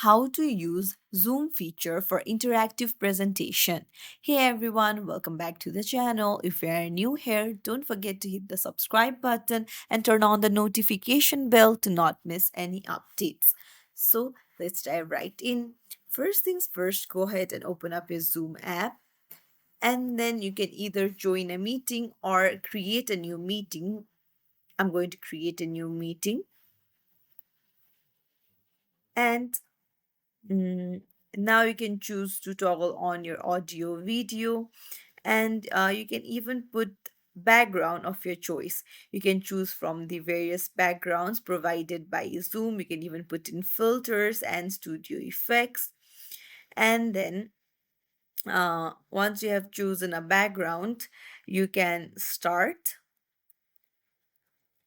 how to use Zoom feature for interactive presentation. Hey everyone, welcome back to the channel. If you are new here, don't forget to hit the subscribe button and turn on the notification bell to not miss any updates. So let's dive right in. First things first, go ahead and open up your Zoom app, and then you can either join a meeting or create a new meeting. I'm going to create a new meeting, and Mm, now you can choose to toggle on your audio video, and you can even put background of your choice. You can choose from the various backgrounds provided by Zoom. You can even put in filters and studio effects. And then once you have chosen a background, you can start.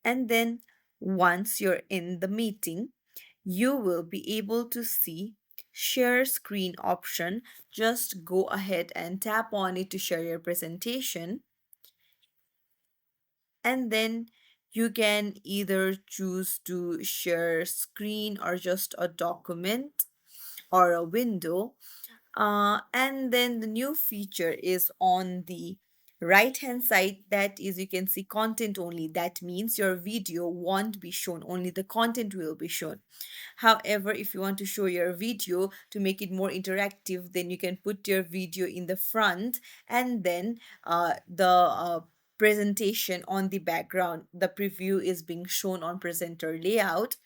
And then once you're in the meeting, you will be able to see share screen option. Just go ahead and tap on it to share your presentation, and then you can either choose to share screen or just a document or a window. And then the new feature is on the right hand side. That is, you can see content only. That means your video won't be shown, only the content will be shown. However, if you want to show your video to make it more interactive, then you can put your video in the front, and then the presentation on the background. The preview is being shown on presenter layout,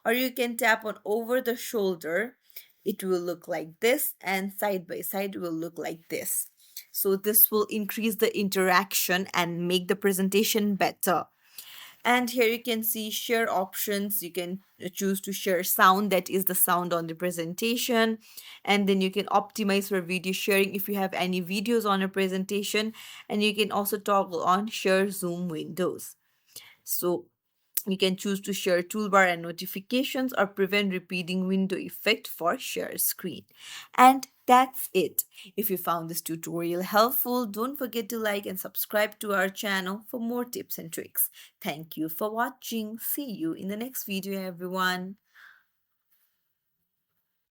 or you can tap on over the shoulder. It will look like this, and side by side will look like this. So this will increase the interaction and make the presentation better. And here you can see share options. You can choose to share sound, that is the sound on the presentation. And then you can optimize for video sharing if you have any videos on a presentation. And you can also toggle on share Zoom windows. So you can choose to share toolbar and notifications or prevent repeating window effect for share screen. And that's it. If you found this tutorial helpful, don't forget to like and subscribe to our channel for more tips and tricks. Thank you for watching. See you in the next video, everyone.